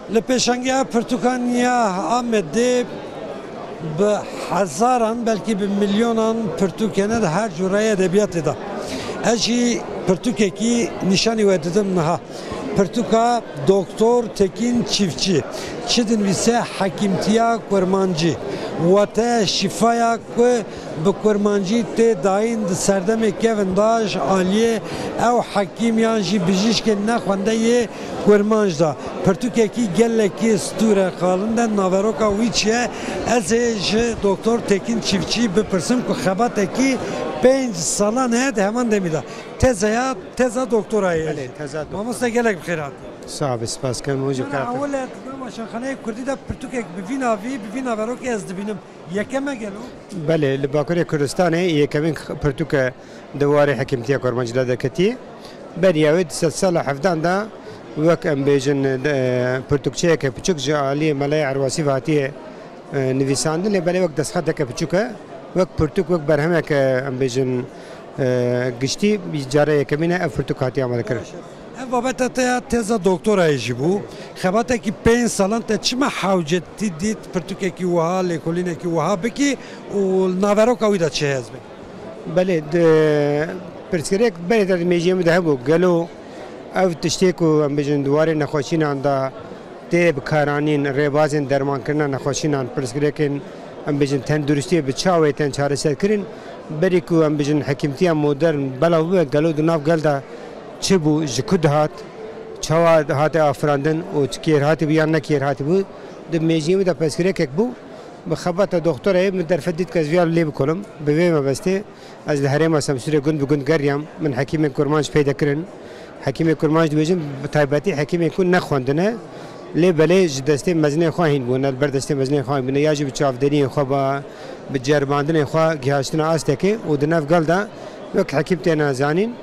لپیشانگی پرتوکانیا آمده به هزاران بلکه به میلیونان پرتوکانه ده هر جورای ادبیات ده. اجی پرتوکه کی نشانی ودیدم نه. پرتوکا دکتر تکین چیفچی چدن ویسه حکیمتیا کرمانجی و تا شفایا که به کرمانجی ت داین سردم کهنداش عالیه او حکیمیانجی بجیش که نخونده یه کرمانج دا پرتوکه کی گله کی استوره خالنده ناوروکا ویچه از دکتر تکین چیفچی بپرسم که خبات کی 5 سالان هد همان دمیده تزا دکترایی ما مستقلک بخیرات صعب سپاس کم موجب کرد اول ماشانخانه کردی دا پرتوک ببینا وروکی از دبینم یکم گلو بله لباکوری کردستانه یکمین پرتوک دواره حکمتیه کرمانجلا دکتی بریاوید 100 سال حفدان دا وک ام بیجن پرتوکچه که پچوک جالی ملای عرواسی واتیه نویساندن بله وک دستخط دکه پچوکه وک پرتوک وک برهمه که ام بیجن گشتی بیجاره یکمینه اف پرتوک هاتی آمده کرد بابت تزا دکترایی جبو خباته کی 5 سالان تا چما حوجت دید پرتوکه کی وها لیکولینه کی وها بکی و ناوروکا ویدا چه هست بکی بله پرسکریک بله در میجیم ده بو گلو او تشتیکو ام بیجن دواره نخوشین آندا تیب کارانین ریبازین درمان کرنا نخوشین آن پرسکریکن ام بیجن تندرستی بچاوی تن چاره سر کرن بریکو ام بیجن حکیمتی مدرن بلا و گلو دناف گلدا چه بو جکود هات چواد هات افراندن و کیر هات بیان نکیر هات بو د میجیم د پرسکریک بو بخبات دکتر من در فدیت کزویال لی بکنم به ما بسته از الهرم سمسوره گند بگند گریم من حکیم کرمانج پیدا کرن حکیم کرمانج دویجم تایباتی حکیم کن نخوندنه لی بله جدسته مزنه خواهین بون البردسته مزنه خواهین بون یاجی بچافدنی خو با بجرباندن خو گهاشتن آسته که و دناف گلدا وک حکیم تنا زانین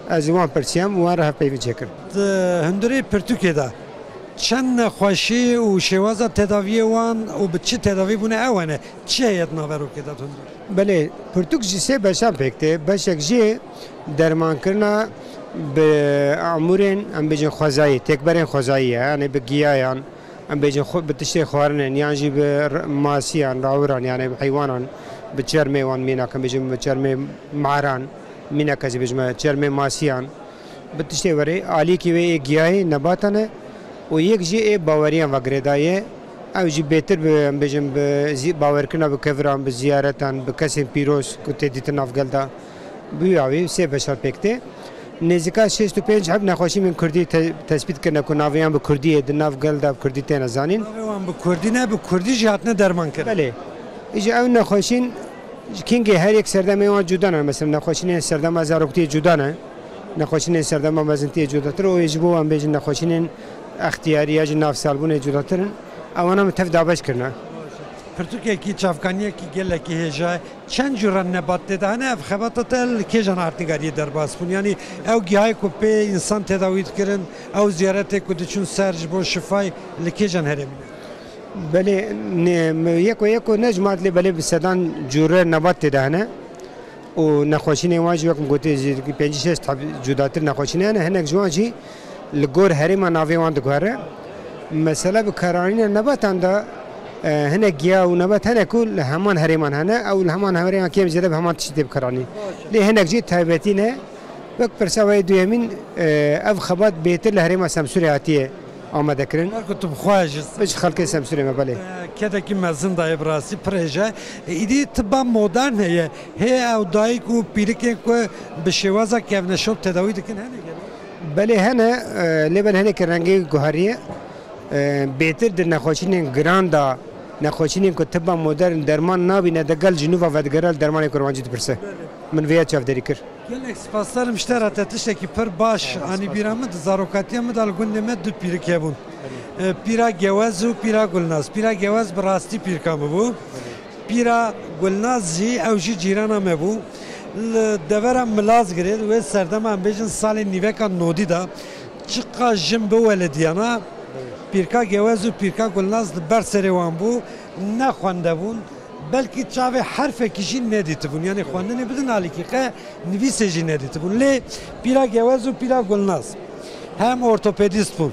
از وان پرسیام واره پیوند چکر هندری پرتوکه دا چند خوشی و شوازه تداوی وان و به چه تداوی بونه اوانه چه هیت ناورو که داد هندر بله پرتوک جیسه باشم پکته باشک جی درمان کرنا به امورن ام بیجن خوازایی تکبرین خوازایی یعنی به گیاهان ام بیجن خود به تشتی خوارنن یعنی به ماسیان راوران یعنی به حیوانان به چرمه وان مینا کم بیجن به چرمه معران مینا کسی بیجن چرمه ماسیان به تشتی وری عالی کی وی گیاهی نباتانه و یک جی باوریان وگردایه او جی بهتر بیجن به باور کنه به کفران به زیارتان به کسی پیروز کتی دیتن افگلدا بیاوی سه بشار پکته نزدیکا 65 حب نخوشی من کردی تثبیت کنه که ناویان به کردی دناف گلدا به کردی تن زانین ناویان به کردی نه به کردی جهت نه درمان کرد بله ایجا اون نخوشین کینگ هر یک سردم ایوان جدا نه مثلا نخوشین سردم از آروکتی جدا نه نخوشین سردم مزنتی جدا تر و ایجبو هم بیجن نخوشین اختیاری یا جناف سالبون جدا ترن اونا متف دابش کرنا پرتوکه کی چافکانیه کی گله کی هجای چند جوران نبات دهنه اف خباتات کی جان ارتگاری در باسپون یعنی او گیاه کو به انسان تداویت کردن او زیارت کو دچون سرج بو شفای لکی جان هرمینه بله یکو نجمات لی بله بسدان جوره نبات دهنه و نخوشین واجی وقت گوته 5-6 جداتر نخوشین نه هنگ جواجی لگور هرم ناویوان دگاره مثلا بکارانین نبات اندا هنا جيا ونبات هنا كل همان هرمان هنا او الهمان هرمان كيم جذب همان تشتي بكراني ليه هنا جيت تايبتينه وقت برساوي دو يمين اف خبات بيتر الهرمان سمسوري هاتيه آماده کردن. كنت بخواج. بچ خالق سمسوری مبله. كذا كي مازن داي براسي بريجا إيدي تبع مودرن هي أو داي كو بيركين كو بشوازة كيف نشوف تداوي دكين هنا. بله هنا لبن هنا كرنجي جوهرية بهتر در نخوشين گراندا نخوشين كو تبع مودرن درمان نابي ندقل جنوبا ودقرال درمان كروانجي تبرسه. من ويا شاف دريكر. Gelek spaslarım işte tişteki per baş hani bir amad zarokatiye mi dal günde dü pirke bun. Pira gevazu pira gulnaz. Pira gevaz brasti pirka mı bu? Pira gulnazji evji cirana mı bu? Devera milaz gired ve serdama bejin salin niveka nodi da çıka jim bu velediyana pirka gevazu pirka gulnaz berserevan bu ne khande bun. Belki çave harfe kişi ne ditibun yani xwandinê bidin alîkî qe nivîsê jî nedîtibûn lê pîra gewez û pîra gulnaz hem ortopedîst bûn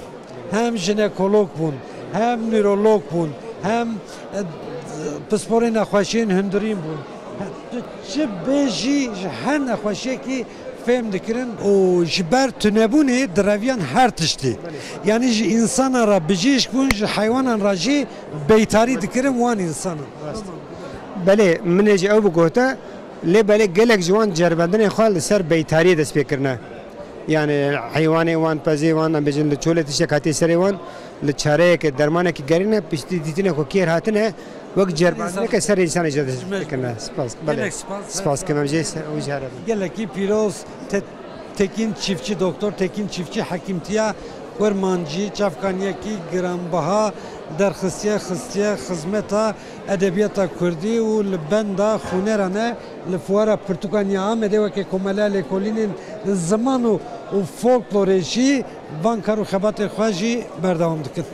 hem jinekolog bûn هم نورولوگ بون هم پسپوری نخوشین هندرین بون چه بیجی هر نخوشی که فهم دکرن و جبر تنبونه درویان هر تشتی یعنی انسان را بجیش بون حیوان را جی بیتاری دکرن وان انسان بله من اجي او بقوته لي بالك قالك جوان جربندن خال سر بيتاري دس فكرنا يعني حيواني وان بزي وان بجن لچوله تشكاتي سري وان لچاره که درمانه کی گرینه پشتی دیتنه کو کیر هاتنه وقت جربندن که سر انسان اجازه فكرنا سپاس بله سپاس کنم جي وجهره گله کی پیروز تکین çiftçi doktor tekin çiftçi hakimtiya ورمانجی چافکانیه کی گرانبها در خستیه خدمتا ادبیات کردی و لبندا خونرانه لفوارا پرتوکانیا آمده و که کمالا لکولین زمان و فولکلورشی وان کارو خبات خواجی بردام دکت